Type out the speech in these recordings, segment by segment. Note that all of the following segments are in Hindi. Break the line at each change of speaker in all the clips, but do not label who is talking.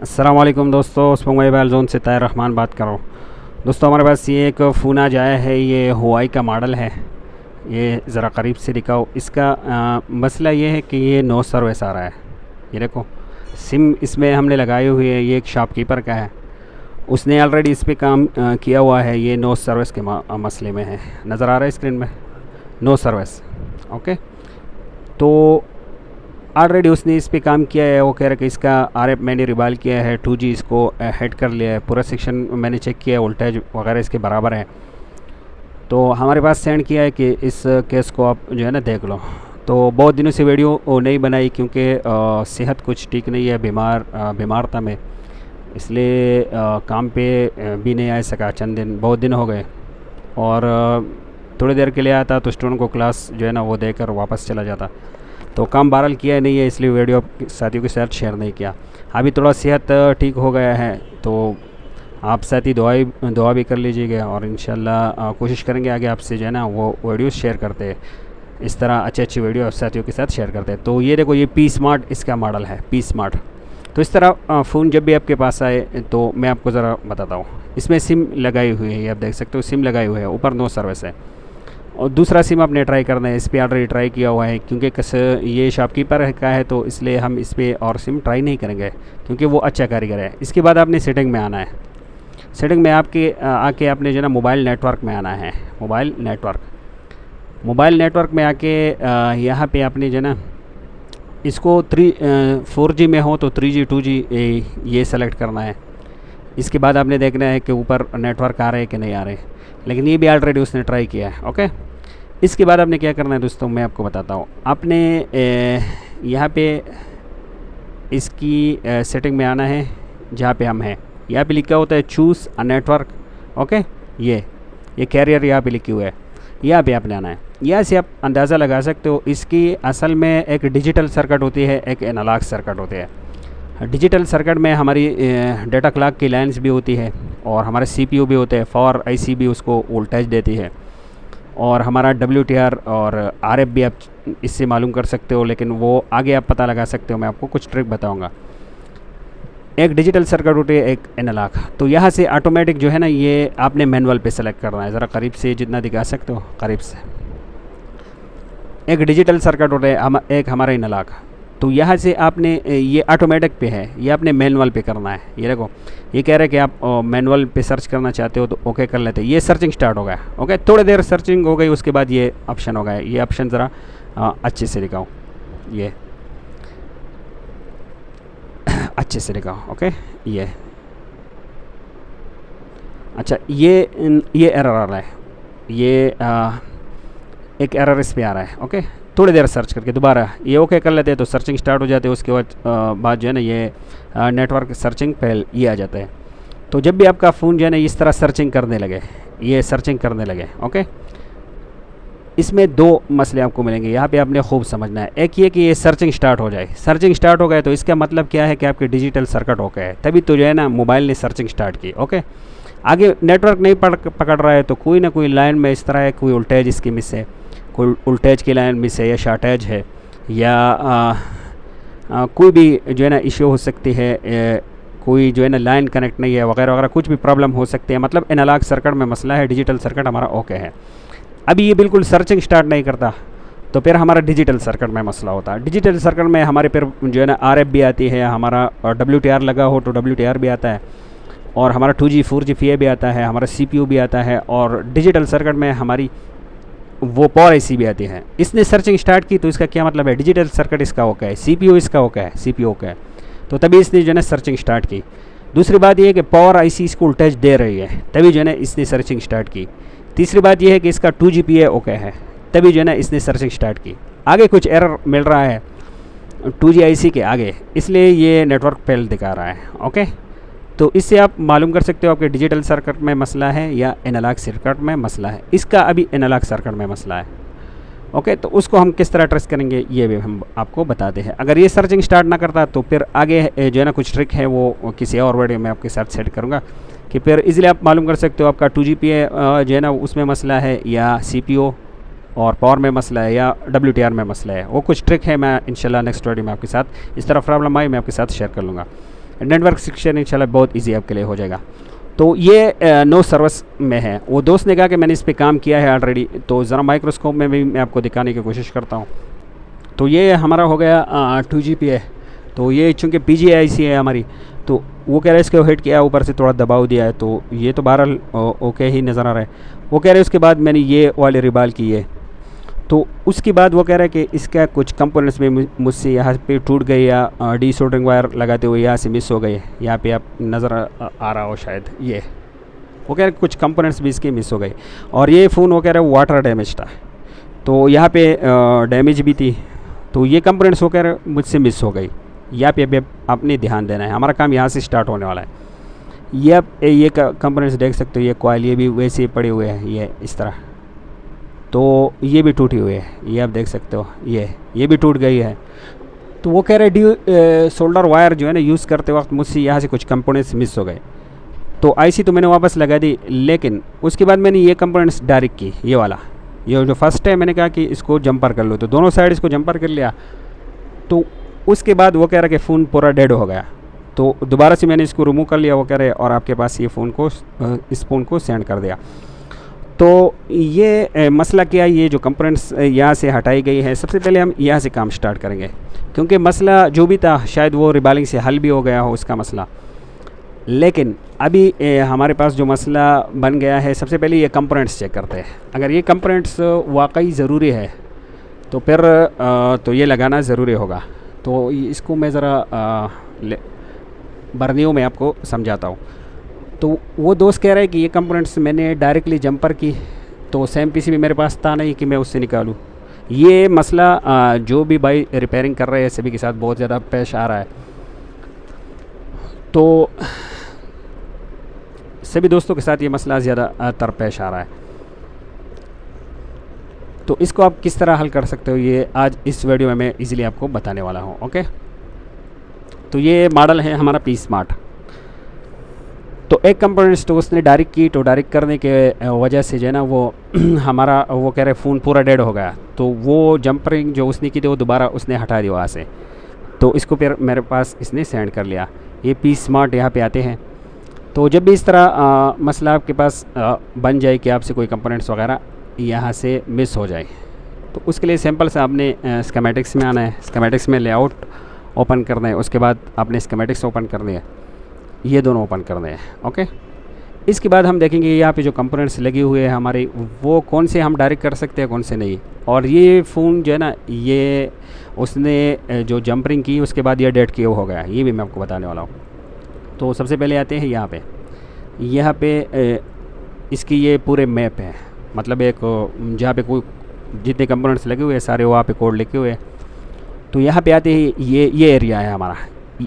अस्सलाम वालेकुम दोस्तों, उस्मान मोबाइल जोन से ताहिर रहमान बात कर रहा हूँ। दोस्तों हमारे पास ये एक फ़ोन आज आया है। ये हुआई का मॉडल है। ये ज़रा करीब से दिखाओ। इसका मसला ये है कि ये नो सर्विस आ रहा है। ये देखो, सिम इसमें हमने लगाई हुई है। ये एक शॉपकीपर का है, उसने ऑलरेडी इस पर काम किया हुआ है। ये नो सर्विस के मसले में है। नज़र आ रहा है स्क्रीन में, नो सर्विस। ओके, तो ऑलरेडी उसने इस पे काम किया है। वो कह रहा है कि इसका आरएफ मैंने रिवाल किया है, 2G इसको हेड कर लिया है, पूरा सेक्शन मैंने चेक किया है, वोल्टेज वगैरह इसके बराबर है। तो हमारे पास सेंड किया है कि इस केस को आप जो है ना देख लो। तो बहुत दिनों से वीडियो नहीं बनाई क्योंकि सेहत कुछ ठीक नहीं है, बीमार था मैं, इसलिए काम पे भी नहीं आ सका। चंद दिन, बहुत दिन हो गए, और थोड़ी देर के लिए आया था तो स्टूडेंट को क्लास जो है ना वो देकर वापस चला जाता। तो काम बहरहाल किया नहीं है, इसलिए वीडियो साथियों के साथ शेयर नहीं किया। अभी थोड़ा सेहत ठीक हो गया है, तो आप साथी दुआ भी कर लीजिएगा, और इंशाल्लाह कोशिश करेंगे आगे आपसे जो है ना वो वीडियो शेयर करते हैं। इस तरह अच्छे वीडियो साथियों के साथ शेयर करते हैं। तो ये देखो, ये पी स्मार्ट इसका मॉडल है, पी स्मार्ट। तो इस तरह फ़ोन जब भी आपके पास आए तो मैं आपको ज़रा बताता हूँ। इसमें सिम लगाई हुई है, ये आप देख सकते हो, सिम लगाई हुई है, ऊपर नो सर्विस है। और दूसरा सिम आपने ट्राई करना है। इस पर ऑलरेडी ट्राई किया हुआ है, क्योंकि ये शॉपकीपर का है तो इसलिए हम इस पर और सिम ट्राई नहीं करेंगे, क्योंकि वो अच्छा कारीगर है। इसके बाद आपने सेटिंग में आना है। सेटिंग में आके आपने जो है ना मोबाइल नेटवर्क में आना है। मोबाइल नेटवर्क में आके यहाँ पे आपने जो है ना इसको 4G में हो तो 3G 2G ये सेलेक्ट करना है। इसके बाद आपने देखना है कि ऊपर नेटवर्क आ रहे हैं कि नहीं आ रहे, लेकिन ये भी ऑलरेडी उसने ट्राई किया है। ओके, इसके बाद आपने क्या करना है दोस्तों, मैं आपको बताता हूँ। आपने यहाँ पे इसकी सेटिंग में आना है, जहाँ पे हम हैं। यहाँ पे लिखा होता है चूज़ अ नेटवर्क। ओके, ये कैरियर यहाँ पे लिखी हुआ है, यहाँ पे आपने आना है। यहाँ से आप अंदाज़ा लगा सकते हो, इसकी असल में एक डिजिटल सर्किट होती है, एक एनालॉग सर्किट होती है। डिजिटल सर्किट में हमारी डेटा क्लॉक की लाइन्स भी होती है, और हमारे CPU भी होते हैं, फॉर IC भी उसको वोल्टेज देती है, और हमारा WTR और RF भी आप इससे मालूम कर सकते हो, लेकिन वो आगे आप पता लगा सकते हो। मैं आपको कुछ ट्रिक बताऊंगा। एक डिजिटल सर्किट होती है, एक एनालॉग। तो यहाँ से ऑटोमेटिक जो है ना, ये आपने मैनुअल पे सेलेक्ट करना है। ज़रा करीब से जितना दिखा सकते हो, करीब से। एक डिजिटल सर्किट होता है, एक हमारा एनालॉग। तो यहाँ से आपने ये ऑटोमेटिक पे है, ये आपने मैनुअल पे करना है। ये देखो, ये कह रहे हैं कि आप मैनुअल पे सर्च करना चाहते हो तो ओके कर लेते हैं। ये सर्चिंग स्टार्ट हो गया। ओके, थोड़ी देर सर्चिंग हो गई, उसके बाद ये ऑप्शन हो गया। ये ऑप्शन ज़रा अच्छे से दिखाओ, ये अच्छे से दिखाओ। ओके, ये अच्छा, ये एरर आ रहा है, ये एक एरर इस पर आ रहा है। ओके, थोड़ी देर सर्च करके दोबारा ये ओके कर लेते हैं तो सर्चिंग स्टार्ट हो जाती है। उसके बाद जो है ना ये नेटवर्क सर्चिंग पहले ये आ जाता है। तो जब भी आपका फ़ोन जो है ना इस तरह सर्चिंग करने लगे, ये सर्चिंग करने लगे, ओके, इसमें दो मसले आपको मिलेंगे। यहाँ पे आपने खूब समझना है। एक ये कि ये सर्चिंग स्टार्ट हो जाए। सर्चिंग स्टार्ट हो गए तो इसका मतलब क्या है कि आपके डिजिटल सर्किट ओके है, तभी तो जो है ना मोबाइल ने सर्चिंग स्टार्ट की। ओके, आगे नेटवर्क नहीं पकड़ रहा है तो कोई ना कोई लाइन में इस तरह है, कोई वोल्टेज इसकी मिस है, कोई वोल्टेज की लाइन मिस है, या शॉर्टेज है, या कोई भी जो है ना इश्यू हो सकती है, कोई जो है ना लाइन कनेक्ट नहीं है, वगैरह वगैरह कुछ भी प्रॉब्लम हो सकती है। मतलब एनालॉग सर्किट में मसला है, डिजिटल सर्किट हमारा ओके है। अभी ये बिल्कुल सर्चिंग स्टार्ट नहीं करता तो फिर हमारा डिजिटल सर्किट में मसला होता है। डिजिटल सर्किट में हमारे फिर जो है ना RF भी आती है, हमारा WTR लगा हो तो WTR भी आता है, और हमारा 2G 4G FA भी आता है, हमारा CPU भी आता है, और डिजिटल सर्किट में हमारी वो पावर IC भी आती है। इसने सर्चिंग स्टार्ट की तो इसका क्या मतलब है, डिजिटल सर्किट इसका ओके है, CPU इसका ओके है, CPU ओके है, तो तभी इसने जो है ना सर्चिंग स्टार्ट की। दूसरी बात यह है कि पावर IC इसको वोल्टेज दे रही है, तभी जो है ना इसने सर्चिंग स्टार्ट की। तीसरी बात यह है कि इसका 2G PA ओके है, तभी जो है ना इसने सर्चिंग स्टार्ट की। आगे कुछ एरर मिल रहा है 2G IC के आगे, इसलिए ये नेटवर्क फेल दिखा रहा है। ओके, तो इससे आप मालूम कर सकते हो आपके डिजिटल सर्किट में मसला है या एनालॉग सर्किट में मसला है। इसका अभी एनालॉग सर्किट में मसला है। ओके, तो उसको हम किस तरह ट्रेस करेंगे ये भी हम आपको बताते हैं। अगर ये सर्चिंग स्टार्ट ना करता तो फिर आगे जो है ना कुछ ट्रिक है, वो किसी और वीडियो में आपके साथ सेट करूँगा, कि फिर इजीली आप मालूम कर सकते हो आपका 2G PA जो है ना उसमें मसला है, या CPU और पावर में मसला है, या WTR में मसला है। वो कुछ ट्रिक है, मैं इंशाल्लाह नेक्स्ट वीडियो में आपके साथ इस तरह प्रॉब्लम आई मैं आपके साथ शेयर कर लूँगा। नेटवर्क सिक्योर इंशाल्लाह बहुत इजी आपके लिए हो जाएगा। तो ये नो सर्विस में है। वो दोस्त ने कहा कि मैंने इस पे काम किया है ऑलरेडी, तो ज़रा माइक्रोस्कोप में भी मैं आपको दिखाने की कोशिश करता हूँ। तो ये हमारा हो गया 2GPA। तो ये चूँकि PGIC है हमारी, तो वो कह रहे हैं इसको हिट किया, ऊपर से थोड़ा दबाव दिया है, तो ये तो बहरहाल ओके ही नज़र आ रहा है। वो कह रहे हैं उसके बाद मैंने ये वाले रिबाल की है, तो उसके बाद वो कह रहा है कि इसका कुछ कंपोनेंट्स में मुझसे यहाँ पे टूट गई या डी सोल्डरिंग वायर लगाते हुए यहाँ से मिस हो गए। यहाँ पे आप नज़र आ रहा हो शायद, ये वो कह रहे कुछ कंपोनेंट्स भी इसके मिस हो गए। और ये फ़ोन वो कह रहा है वाटर डैमेज था, तो यहाँ पे डैमेज भी थी, तो ये कंपोनेंट्स वो कह रहे मुझसे मिस हो गई। यहाँ पे अभी आपने ध्यान देना है, हमारा काम यहाँ से स्टार्ट होने वाला है। ये आप ये कंपोनेंट्स देख सकते हो, ये कॉइल ये भी वैसे ही पड़े हुए हैं, ये इस तरह, तो ये भी टूटी हुई है, ये आप देख सकते हो, ये भी टूट गई है। तो वो कह रहे सोल्डर वायर जो है ना यूज़ करते वक्त मुझसे यहाँ से कुछ कंपोनेंट्स मिस हो गए, तो IC तो मैंने वापस लगा दी, लेकिन उसके बाद मैंने ये कंपोनेंट्स डायरेक्ट की, ये वाला, ये जो फर्स्ट है मैंने कहा कि इसको जंपर कर लो, तो दोनों साइड इसको जंपर कर लिया। तो उसके बाद वो कह रहा कि फ़ोन पूरा डेड हो गया, तो दोबारा से मैंने इसको रिमूव कर लिया, वो कह रहे और आपके पास ये फ़ोन को इस फ़ोन को सेंड कर दिया। तो ये मसला क्या है, ये जो कंपोनेंट्स यहाँ से हटाई गई है, सबसे पहले हम यहाँ से काम स्टार्ट करेंगे, क्योंकि मसला जो भी था शायद वो रिबालिंग से हल भी हो गया हो उसका मसला। लेकिन अभी हमारे पास जो मसला बन गया है, सबसे पहले ये कंपोनेंट्स चेक करते हैं। अगर ये कंपोनेंट्स वाकई ज़रूरी है तो फिर तो ये लगाना ज़रूरी होगा। तो इसको मैं ज़रा बर्नियों में आपको समझाता हूँ। तो वो दोस्त कह रहा है कि ये कंपोनेंट्स मैंने डायरेक्टली जंपर की, तो सेम PCB मेरे पास था नहीं कि मैं उससे निकालूँ। ये मसला जो भी भाई रिपेयरिंग कर रहे हैं सभी के साथ बहुत ज़्यादा पेश आ रहा है, तो सभी दोस्तों के साथ ये मसला ज़्यादातर पेश आ रहा है। तो इसको आप किस तरह हल कर सकते हो, ये आज इस वीडियो में मैं इजीली आपको बताने वाला हूँ। ओके, तो ये मॉडल है हमारा P Smart। तो एक कंपोनेंट्स तो उसने डायरेक्ट की, तो डायरेक्ट करने के वजह से जो है ना वो हमारा वो कह रहे फ़ोन पूरा डेड हो गया, तो वो जंपरिंग जो उसने की थी वो दोबारा उसने हटा दी वहाँ से, तो इसको फिर मेरे पास इसने सेंड कर लिया। ये P Smart यहाँ पे आते हैं। तो जब भी इस तरह मसला आपके पास बन जाए कि आपसे कोई कंपोनेंट्स वगैरह यहाँ से मिस हो जाए, तो उसके लिए सिंपल से आपने स्कीमेटिक्स में आना है। स्कीमेटिक्स में लेआउट ओपन करना है, उसके बाद आपने स्कीमेटिक्स ओपन करने हैं, ये दोनों ओपन करने हैं। ओके, इसके बाद हम देखेंगे यहाँ पे जो कंपोनेंट्स लगे हुए हैं हमारे, वो कौन से हम डायरेक्ट कर सकते हैं कौन से नहीं। और ये फ़ोन जो है ना, ये उसने जो जंपरिंग की उसके बाद ये डेड किया हो गया, ये भी मैं आपको बताने वाला हूँ। तो सबसे पहले आते हैं यहाँ पे इसकी ये पूरे मैप है, मतलब एक जहाँ पे कोई जितने कंपोनेंट्स लगे हुए हैं सारे वहाँ पे कोड लिखे हुए हैं। तो यहाँ पे आते हैं, ये एरिया है हमारा।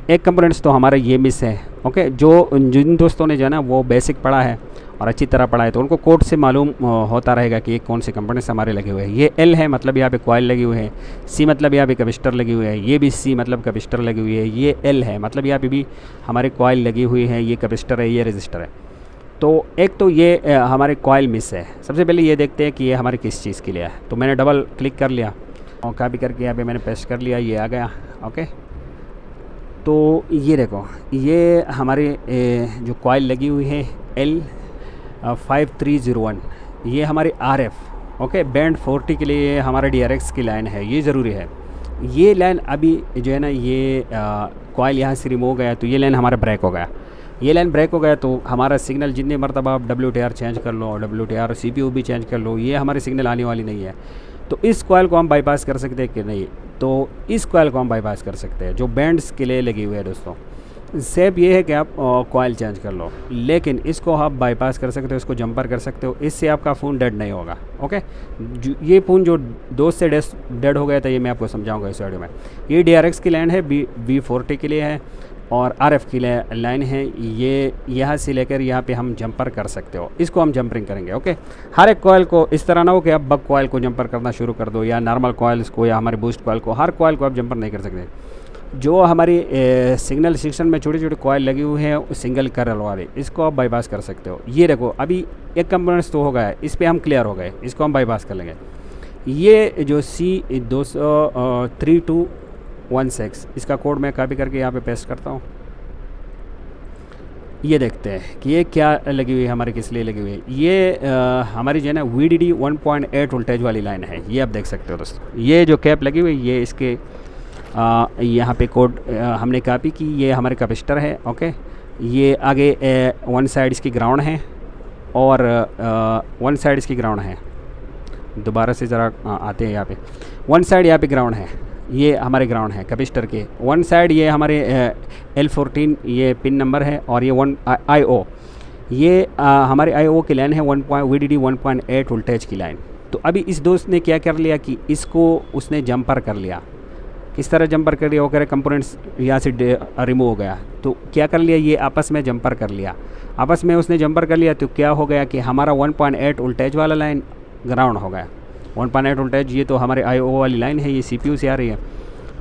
एक कंपोनेंट्स तो हमारा ये मिस है। ओके, जिन दोस्तों ने जो है ना वो बेसिक पढ़ा है और अच्छी तरह पढ़ा है, तो उनको कोड से मालूम होता रहेगा कि ये कौन से कंपोनेंट्स हमारे लगे हुए हैं। ये L है, मतलब यहाँ पे कॉइल लगी हुई है। C मतलब यहाँ पे कैपेसिटर लगी हुई है। ये भी C मतलब कैपेसिटर लगी हुई है। ये L है, मतलब यहाँ पे भी हमारे कॉइल लगी हुई है। ये कैपेसिटर है, ये रजिस्टर है। तो एक तो ये हमारे कॉइल मिस है। सबसे पहले ये देखते हैं कि ये हमारे किस चीज़ के लिए है। तो मैंने डबल क्लिक कर लिया और कॉपी करके यहाँ पे मैंने पेस्ट कर लिया, ये आ गया। ओके, तो ये देखो, ये हमारे जो कॉइल लगी हुई है L5301, ये हमारे RF ओके बैंड 40 के लिए हमारा DRX की लाइन है, ये ज़रूरी है। ये लाइन अभी जो है ना, ये कॉइल यहाँ से रिमूव गया, तो ये लाइन हमारा ब्रेक हो गया। ये लाइन ब्रेक हो गया तो हमारा सिग्नल जितने मरतबा आप WTR चेंज कर लो, WTR CPU भी चेंज कर लो, ये हमारे सिग्नल आने वाली नहीं है। तो इस कॉइल को हम बाईपास कर सकते हैं कि नहीं, तो इस कॉइल को हम बाईपास कर सकते हैं जो बैंड्स के लिए लगी हुई है। दोस्तों, सेफ ये है कि आप कॉइल चेंज कर लो, लेकिन इसको आप बाईपास कर सकते हो, इसको जंपर कर सकते हो, इससे आपका फ़ोन डेड नहीं होगा। ओके, ये फ़ोन जो दोस्त से डेड हो गया था, ये मैं आपको समझाऊंगा इस वीडियो में। ये DRX की लाइन है, B40 के लिए है, और RF की लाइन है। ये यहाँ से लेकर यहाँ पे हम जंपर कर सकते हो, इसको हम जंपरिंग करेंगे। ओके, हर एक कॉइल को इस तरह ना हो कि आप बग कॉइल को जंपर करना शुरू कर दो, या नॉर्मल कॉइल्स को, या हमारे बूस्ट कॉइल को, हर कॉइल को आप जंपर नहीं कर सकते। जो हमारी सिग्नल सेक्शन में छोटी छोटी कॉइल लगी हुई है सिंगल करल वाले, इसको आप बाईपास कर सकते हो। ये देखो, अभी एक कंपोनेंट्स तो हो गया है, इस पर हम क्लियर हो गए, इसको हम बाईपास कर लेंगे। ये जो C3216, इसका कोड मैं कॉपी करके यहाँ पे पेस्ट करता हूँ। ये देखते हैं कि ये क्या लगी हुई है, हमारी किस लिए लगी हुई है। ये हमारी जो है ना VDD 1.8 वोल्टेज वाली लाइन है, ये आप देख सकते हो दोस्तों। ये जो कैप लगी हुई ये इसके यहाँ पे कोड हमने कॉपी की, ये हमारे कैपेसिटर है। ओके, ये आगे वन साइड इसकी ग्राउंड है और वन साइड इसकी ग्राउंड है। दोबारा से ज़रा आते हैं यहाँ पे, वन साइड यहाँ पे ग्राउंड है, ये हमारे ग्राउंड है कैपेसिटर के। वन साइड ये हमारे L14 ये पिन नंबर है, और ये IO ये हमारे IO की लाइन है VDD 1.8 वोल्टेज की लाइन। तो अभी इस दोस्त ने क्या कर लिया कि इसको उसने जंपर कर लिया। किस तरह जंपर कर लिया, वो कह रहे कंपोनेंट्स यहाँ से रिमूव हो गया। तो क्या कर लिया, ये आपस में जंपर कर लिया, आपस में उसने जंपर कर लिया। तो क्या हो गया कि हमारा 1.8 वोल्टेज वाला लाइन ग्राउंड हो गया। 1.8 वोल्टेज ये तो हमारे IO वाली लाइन है, ये CPU से आ रही है।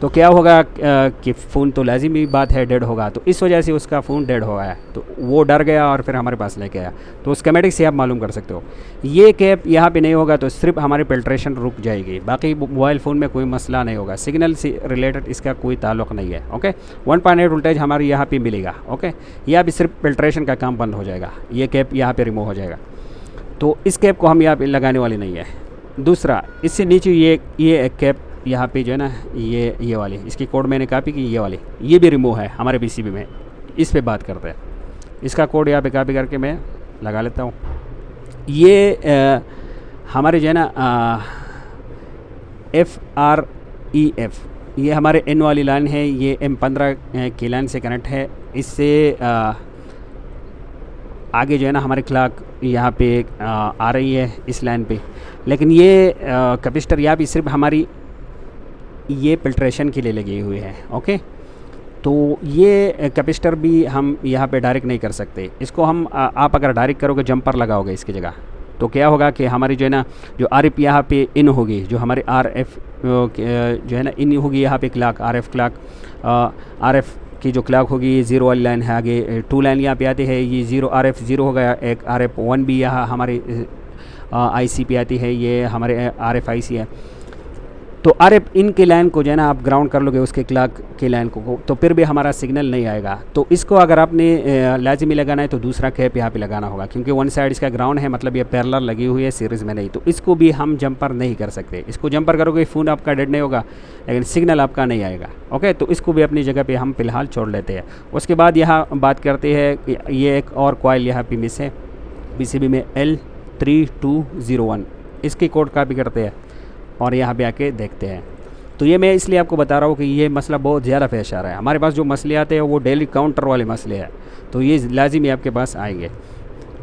तो क्या होगा कि फ़ोन तो लाजिमी बात है डेड होगा। तो इस वजह से उसका फ़ोन डेड हो गया, तो वो डर गया और फिर हमारे पास लेके आया। तो स्कीमेटिक से आप मालूम कर सकते हो। ये कैप यहाँ पे नहीं होगा तो सिर्फ हमारी फिल्ट्रेशन रुक जाएगी, बाकी मोबाइल फ़ोन में कोई मसला नहीं होगा। सिग्नल से रिलेटेड इसका कोई ताल्लुक़ नहीं है। ओके, 1.8 वोल्टेज हमारी यहाँ पे मिलेगा। ओके, यहाँ भी सिर्फ फिल्ट्रेशन का काम बंद हो जाएगा, ये कैप यहाँ पर रिमूव हो जाएगा। तो इस कैप को हम यहाँ पर लगाने वाले नहीं है। दूसरा, इससे नीचे ये एक कैप यहाँ पे जो है ना, ये वाली, इसकी कोड मैंने कॉपी की, ये वाली ये भी रिमूव है हमारे PCB में। इस पे बात करते हैं, इसका कोड यहाँ पे कॉपी करके मैं लगा लेता हूँ। ये हमारे जो है ना FREF ये हमारे N वाली लाइन है, ये M15 की लाइन से कनेक्ट है। इससे आगे जो है ना हमारी क्लॉक यहाँ पे आ रही है इस लाइन पे। लेकिन ये कैपेसिटर यहाँ भी सिर्फ हमारी ये फिल्ट्रेशन के लिए लगी हुई है। ओके, तो ये कैपेसिटर भी हम यहाँ पे डायरेक्ट नहीं कर सकते। इसको हम आप अगर डायरेक्ट करोगे, जंपर लगाओगे इसकी जगह, तो क्या होगा कि हमारी जो है ना जो RF यहाँ पे इन होगी, जो हमारे RF जो है ना इन होगी यहाँ पे क्लॉक, RF क्लॉक, RF की जो क्लॉक होगी, 0 वाली लाइन है। आगे 2 लाइन यहाँ पे आती है, ये 0 RF 0 हो गया। एक RF 1 भी यहाँ हमारी IC पे आती है, ये हमारे RF IC है। तो RF इन की लाइन को जो है ना आप ग्राउंड कर लोगे उसके क्लॉक की लाइन को, तो फिर भी हमारा सिग्नल नहीं आएगा। तो इसको अगर आपने लाजिमी लगाना है तो दूसरा कैप यहाँ पे लगाना होगा, क्योंकि वन साइड इसका ग्राउंड है, मतलब ये पैरेलल लगी हुई है, सीरीज़ में नहीं। तो इसको भी हम जंपर नहीं कर सकते। इसको जंपर करोगे फ़ोन आपका डेड नहीं होगा, लेकिन सिग्नल आपका नहीं आएगा। ओके, तो इसको भी अपनी जगह पर हम फ़िलहाल छोड़ लेते हैं। उसके बाद यहाँ बात करते हैं, ये एक और कॉइल यहाँ पर मिस है PCB में, L3201, इसकी कोड कॉपी करते हैं और यहाँ पे आके देखते हैं। तो ये मैं इसलिए आपको बता रहा हूँ कि ये मसला बहुत ज़्यादा पेश आ रहा है। हमारे पास जो मसले आते हैं वो डेली काउंटर वाले मसले हैं, तो ये लाजिमी आपके पास आएंगे।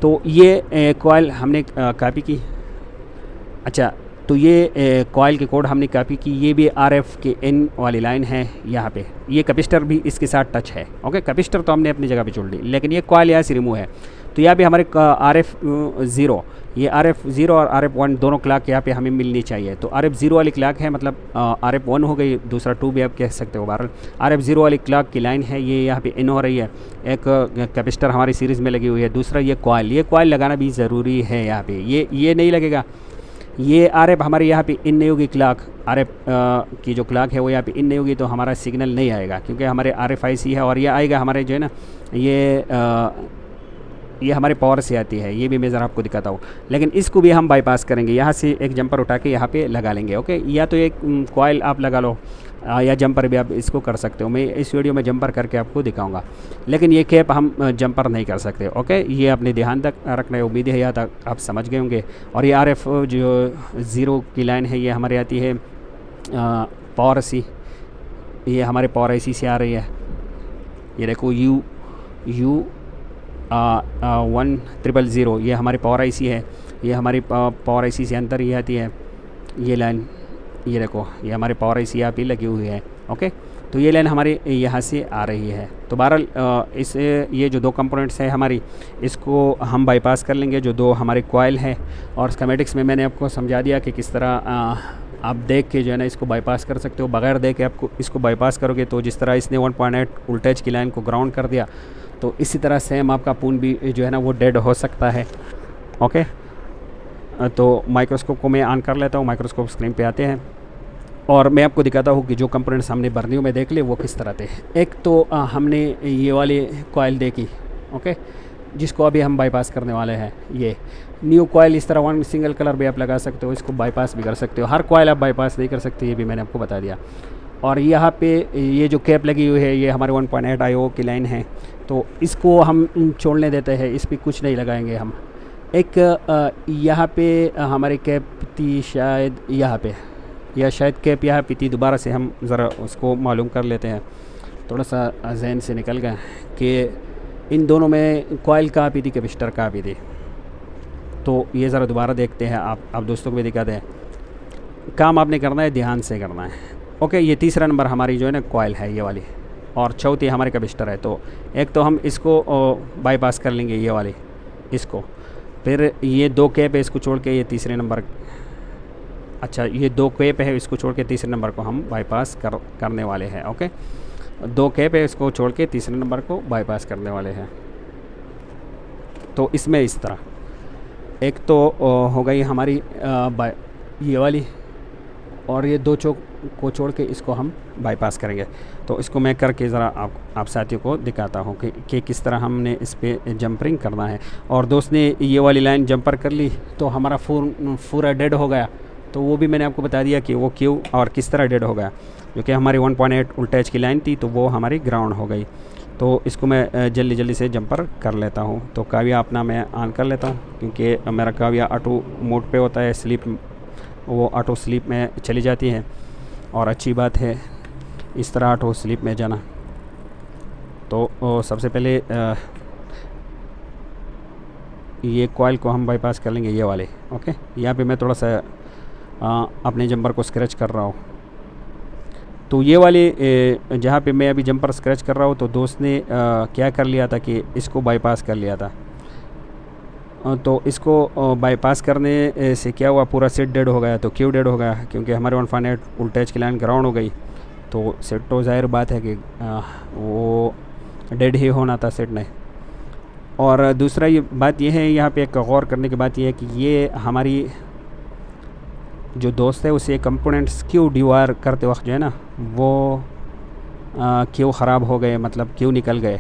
तो ये कॉइल हमने कॉपी की। अच्छा, तो ये कॉइल के कोड हमने कॉपी की। ये भी RF के N वाली लाइन है यहाँ पे। ये कैपेसिटर भी इसके साथ टच है। ओके, कैपेसिटर तो हमने अपनी जगह पे छोड़ दी, लेकिन ये कॉइल यहाँ से रिमूव है। तो यहाँ पे हमारे RF 0, ये RF 0 और RF 1 दोनों क्लॉक यहाँ पे हमें मिलनी चाहिए। तो RF 0 वाली क्लॉक है, मतलब RF 1 हो गई, दूसरा 2 भी आप कह सकते हो। बहरहाल RF 0 वाली क्लॉक की लाइन है, ये यहाँ पे इन हो रही है। एक कैपेसिटर हमारी सीरीज़ में लगी हुई है। दूसरा ये कॉइल लगाना भी ज़रूरी है यहाँ पे। ये नहीं लगेगा, ये RF हमारे यहाँ पे इन नहीं होगी क्लॉक, RF की जो क्लॉक है वो यहाँ पे इन नहीं होगी, तो हमारा सिग्नल नहीं आएगा, क्योंकि हमारे RF IC है। और ये आएगा हमारे जो है ना, ये हमारे पावर से आती है। ये भी मैं ज़रा आपको दिखाता हूँ, लेकिन इसको भी हम बाईपास करेंगे। यहाँ से एक जंपर उठा के यहाँ पे लगा लेंगे। ओके, या तो एक कॉइल आप लगा लो या जंपर भी आप इसको कर सकते हो। मैं इस वीडियो में जंपर करके आपको दिखाऊंगा, लेकिन ये कैप हम जंपर नहीं कर सकते। ओके, ये अपने ध्यान तक रखना है। उम्मीद है यहाँ तक आप समझ गए होंगे। और ये RF जो 0 की लाइन है, ये हमारे आती है पावर IC, ये हमारे पावर IC से आ रही है। ये देखो U 1000, ये हमारी पावर IC है। ये हमारी पावर IC से अंदर ही आती है ये लाइन। ये देखो, ये हमारे पावर IC यहाँ पे लगी हुई है। ओके, तो ये लाइन हमारी यहाँ से आ रही है। तो बहरहाल इस ये जो 2 कंपोनेंट्स है हमारी, इसको हम बाईपास कर लेंगे, जो 2 हमारे कॉइल है। और स्कीमेटिक्स में मैंने आपको समझा दिया कि किस तरह आप देख के जो है ना इसको बाईपास कर सकते हो। बगैर देख के आपको इसको बाईपास करोगे तो जिस तरह इसने 1.8 वोल्टेज की लाइन को ग्राउंड कर दिया, तो इसी तरह सेम आपका फ़ोन भी जो है ना वो डेड हो सकता है। ओके, तो माइक्रोस्कोप को मैं ऑन कर लेता हूँ। माइक्रोस्कोप स्क्रीन पे आते हैं और मैं आपको दिखाता हूँ कि जो कंपोनेंट्स हमने बर्नियों में देख लिए वो किस तरह थे। एक तो हमने ये वाली कॉइल देखी, ओके, जिसको अभी हम बाईपास करने वाले हैं। ये न्यू कॉयल इस तरह वन सिंगल कलर भी आप लगा सकते हो, इसको बाईपास भी कर सकते हो। हर कॉयल आप बाईपास नहीं कर सकते, ये भी मैंने आपको बता दिया। और यहाँ पे ये जो कैप लगी हुई है ये हमारे 1.8 IO की लाइन है, तो इसको हम छोड़ने देते हैं, इस पर कुछ नहीं लगाएंगे हम। एक यहाँ पे हमारी कैप थी शायद यहाँ पे, या शायद कैप यहाँ पे थी, दोबारा से हम ज़रा उसको मालूम कर लेते हैं। थोड़ा सा जहन से निकल गया कि इन दोनों में कॉयल कहाँ पे थी, कैपेसिटर कहाँ पे थी। तो ये ज़रा दोबारा देखते हैं, आप दोस्तों को भी दिखाते हैं। काम आपने करना है, ध्यान से करना है। ओके, ये तीसरा नंबर हमारी जो है ना कॉयल है ये वाली, और चौथी हमारे कैपेसिटर है। तो एक तो हम इसको बाईपास कर लेंगे ये वाली, इसको। फिर ये दो कैप है, इसको छोड़ के ये तीसरे नंबर, अच्छा ये दो कैप है, इसको छोड़ के तीसरे नंबर को हम बाईपास करने वाले हैं। ओके, दो कैप है, इसको छोड़ के तीसरे नंबर को बाईपास करने वाले हैं। तो इसमें इस तरह एक तो हो गई हमारी ये वाली, और ये दो चौक को छोड़ के इसको हम बाईपास करेंगे। तो इसको मैं करके ज़रा आप साथियों को दिखाता हूँ कि किस तरह हमने इस पर जंपरिंग करना है। और दोस्त ने ये वाली लाइन जंपर कर ली तो हमारा पूरा डेड हो गया। तो वो भी मैंने आपको बता दिया कि वो क्यों और किस तरह डेड हो गया, जो कि हमारी 1.8 वोल्टेज की लाइन थी, तो वो हमारी ग्राउंड हो गई। तो इसको मैं जल्दी से जंपर कर लेता हूँ। तो काविया अपना मैं ऑन कर लेता हूँ, क्योंकि मेरा काविया ऑटो मोड पे होता है, स्लीप, वो ऑटो स्लीप में चली जाती है। और अच्छी बात है इस तरह ऑटो स्लीप में जाना। तो सबसे पहले ये कॉइल को हम बाईपास कर लेंगे, ये वाले। ओके, यहाँ पे मैं थोड़ा सा अपने जंपर को स्क्रैच कर रहा हूँ। तो ये वाले जहाँ पे मैं अभी जंपर स्क्रैच कर रहा हूँ, तो दोस्त ने क्या कर लिया था कि इसको बाईपास कर लिया था। तो इसको बाईपास करने से क्या हुआ, पूरा सेट डेड हो गया। तो क्यों डेड हो गया, क्योंकि हमारे 1.8 वोल्टेज की लाइन ग्राउंड हो गई। तो सेट तो ज़ाहिर बात है कि वो डेड ही होना था सेट ने। और दूसरा ये बात ये है, यहाँ पे एक गौर करने की बात ये है कि ये हमारी जो दोस्त है उसे कंपोनेंट्स क्यों डिवायर करते वक्त जो है ना वो क्यों ख़राब हो गए, मतलब क्यों निकल गए।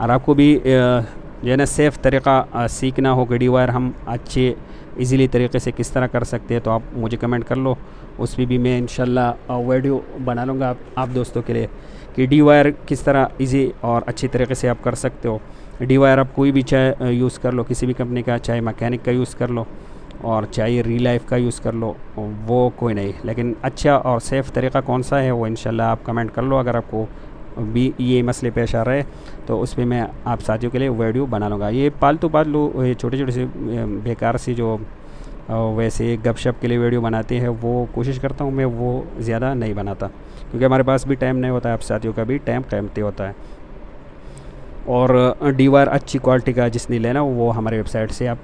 और आपको भी जो है ना सेफ़ तरीक़ा सीखना हो कि डिवायर हम अच्छे इजीली तरीके से किस तरह कर सकते हैं, तो आप मुझे कमेंट कर लो, उस पर भी मैं इंशाल्लाह वीडियो बना लूँगा आप दोस्तों के लिए कि डिवायर किस तरह इजी और अच्छी तरीके से आप कर सकते हो। डिवायर आप कोई भी चाहे यूज़ कर लो, किसी भी कंपनी का, चाहे मैकेनिक का यूज़ कर लो और चाहे रिलाइफ का यूज़ कर लो, वो कोई नहीं, लेकिन अच्छा और सेफ़ तरीक़ा कौन सा है वो इंशाल्लाह आप कमेंट कर लो। अगर आपको भी ये मसले पेश आ रहे तो उस पर मैं आप साथियों के लिए वीडियो बना लूँगा। ये पालतू ये छोटे छोटे से बेकार सी जो वैसे गपशप के लिए वीडियो बनाते हैं, वो कोशिश करता हूँ मैं वो ज़्यादा नहीं बनाता, क्योंकि हमारे पास भी टाइम नहीं होता है, आप साथियों का भी टाइम कीमती होता है। और डिवायर अच्छी क्वालिटी का जिसने लेना वो हमारे वेबसाइट से आप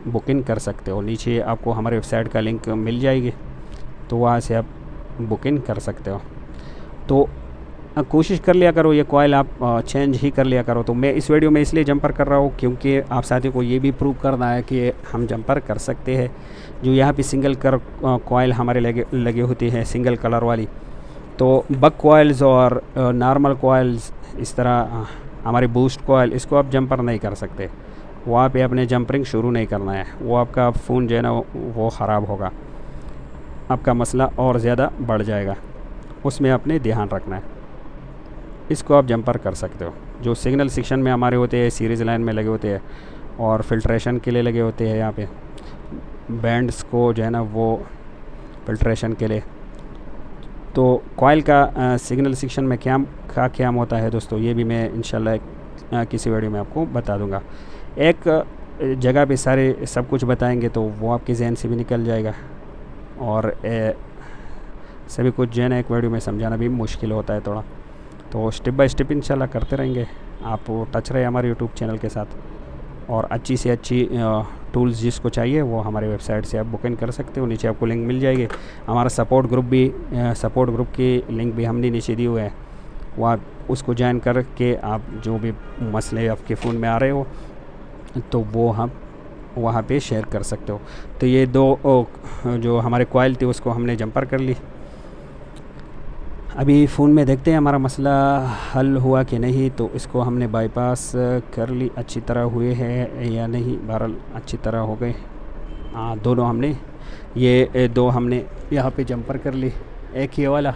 बुकिंग कर सकते हो। नीचे आपको हमारे वेबसाइट का लिंक मिल जाएगी, तो वहाँ से आप बुकिंग कर सकते हो। तो कोशिश कर लिया करो ये कॉयल आप चेंज ही कर लिया करो। तो मैं इस वीडियो में इसलिए जंपर कर रहा हूँ क्योंकि आप साथियों को ये भी प्रूव करना है कि हम जंपर कर सकते हैं। जो यहाँ पे सिंगल कॉयल हमारे लगे होती है सिंगल कलर वाली, तो बक कॉयल्स और नॉर्मल कॉयल्स, इस तरह हमारे बूस्ट कॉयल, इसको आप जंपर नहीं कर सकते। वहाँ पे अपने जंपरिंग शुरू नहीं करना है, वो आपका फ़ोन जो है ना वो ख़राब होगा, आपका मसला और ज़्यादा बढ़ जाएगा, उसमें आपने ध्यान रखना है। इसको आप जंपर कर सकते हो। जो सिग्नल सेक्शन में हमारे होते हैं, सीरीज़ लाइन में लगे होते हैं और फिल्ट्रेशन के लिए लगे होते हैं, यहाँ पे बैंड्स को जो है ना वो फिल्ट्रेशन के लिए। तो कॉइल का सिग्नल सेक्शन में क्या काम होता है दोस्तों, ये भी मैं इंशाल्लाह किसी वीडियो में आपको बता दूंगा। एक जगह पे सारे सब कुछ बताएंगे तो वो आपके जहन से भी निकल जाएगा, और सभी कुछ जो है ना एक वीडियो में समझाना भी मुश्किल होता है थोड़ा। तो स्टेप बाय स्टेप इंशाल्लाह करते रहेंगे। आप टच रहे हमारे यूट्यूब चैनल के साथ, और अच्छी से अच्छी टूल्स जिसको चाहिए वो हमारे वेबसाइट से आप बुकिंग कर सकते हो। नीचे आपको लिंक मिल जाएगी। हमारा सपोर्ट ग्रुप की लिंक भी हमने नीचे दी हुए है, वो आप उसको ज्वाइन करके आप जो भी मसले आपके फ़ोन में आ रहे हो तो वो हम वहाँ पे शेयर कर सकते हो। तो ये दो जो हमारे कॉइल थी उसको हमने जंपर कर ली। अभी फ़ोन में देखते हैं हमारा मसला हल हुआ कि नहीं। तो इसको हमने बाईपास कर ली, अच्छी तरह हुए है या नहीं। बहरहाल अच्छी तरह हो गए। हाँ, दोनों हमने ये दो हमने यहाँ पे जंपर कर ली, एक ये वाला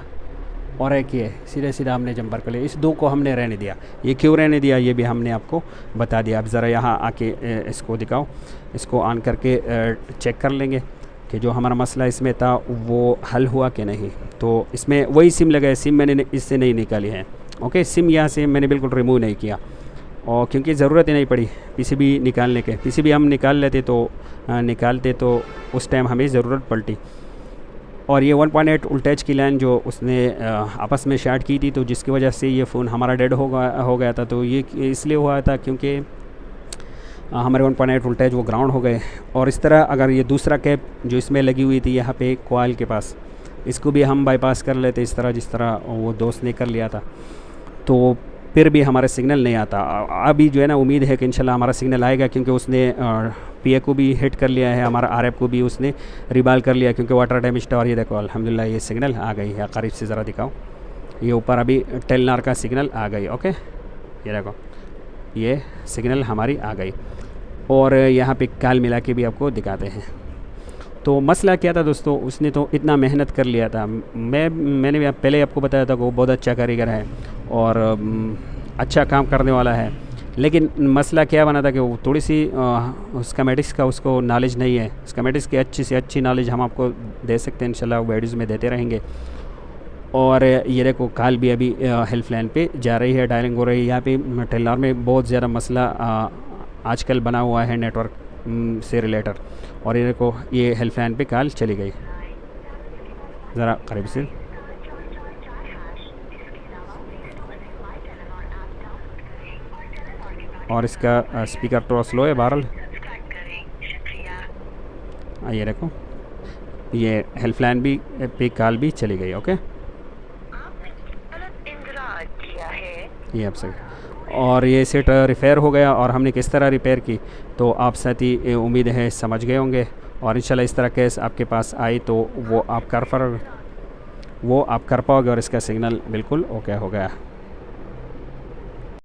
और एक ये सीधे सीधा हमने जंपर कर लिया। इस दो को हमने रहने दिया। ये क्यों रहने दिया ये भी हमने आपको बता दिया। अब ज़रा यहाँ आके इसको दिखाओ, इसको ऑन करके चेक कर लेंगे कि जो हमारा मसला इसमें था वो हल हुआ कि नहीं। तो इसमें वही सिम लगा है, सिम मैंने इससे नहीं निकाली है। ओके, सिम यहाँ से मैंने बिल्कुल रिमूव नहीं किया, और क्योंकि ज़रूरत ही नहीं पड़ी पीसीबी निकालने के। पीसीबी हम निकालते तो उस टाइम हमें ज़रूरत पड़ती। और ये 1.8 वोल्टेज की लाइन जो उसने आपस में शार्ट की थी, तो जिसकी वजह से ये फ़ोन हमारा डेड हो गया था। तो ये इसलिए हुआ था क्योंकि हमारे 1.8 वोल्टेज वो ग्राउंड हो गए। और इस तरह अगर ये दूसरा कैप जो इसमें लगी हुई थी यहाँ पे कॉइल के पास, इसको भी हम बाईपास कर लेते इस तरह जिस तरह वो दोस्त ने कर लिया था, तो फिर भी हमारा सिग्नल नहीं आता। अभी जो है ना, उम्मीद है कि इंशाल्लाह हमारा सिग्नल आएगा, क्योंकि उसने पीए को भी हिट कर लिया है, हमारा आरएफ को भी उसने रिबाल कर लिया, क्योंकि वाटर डैमेज था। और ये देखो अल्हम्दुलिल्लाह ये सिग्नल आ गई है। करीब से ज़रा दिखाओ, ये ऊपर अभी टेलनार का सिग्नल आ गई। ओके, ये देखो ये सिग्नल हमारी आ गई। और यहाँ पे काल मिला के भी आपको दिखाते हैं। तो मसला क्या था दोस्तों, उसने तो इतना मेहनत कर लिया था। मैंने भी पहले आपको बताया था कि वो बहुत अच्छा कारीगर है और अच्छा काम करने वाला है। लेकिन मसला क्या बना था कि वो थोड़ी सी स्कीमेटिक्स का उसको नॉलेज नहीं है। स्कीमेटिक्स की अच्छी से अच्छी नॉलेज हम आपको दे सकते हैं इंशाल्लाह, वीडियोज़ में देते रहेंगे। और ये देखो कॉल भी अभी हेल्पलाइन पे जा रही है, डायलिंग हो रही है। यहाँ पे टेलनार में बहुत ज़्यादा मसला आजकल बना हुआ है नेटवर्क से रिलेटेड। और ये देखो ये हेल्पलाइन पे कॉल चली गई। ज़रा करीब से और इसका स्पीकर थोड़ा स्लो है। बहरहाल ये देखो ये हेल्पलाइन भी पे कॉल भी चली गई। ओके, ये आप सही। और ये सेट रिपेयर हो गया। और हमने किस तरह रिपेयर की तो आप साथी उम्मीद है समझ गए होंगे। और इंशाल्लाह इस तरह केस आपके पास आई तो वो आप कर पाओगे और इसका सिग्नल बिल्कुल ओके हो गया।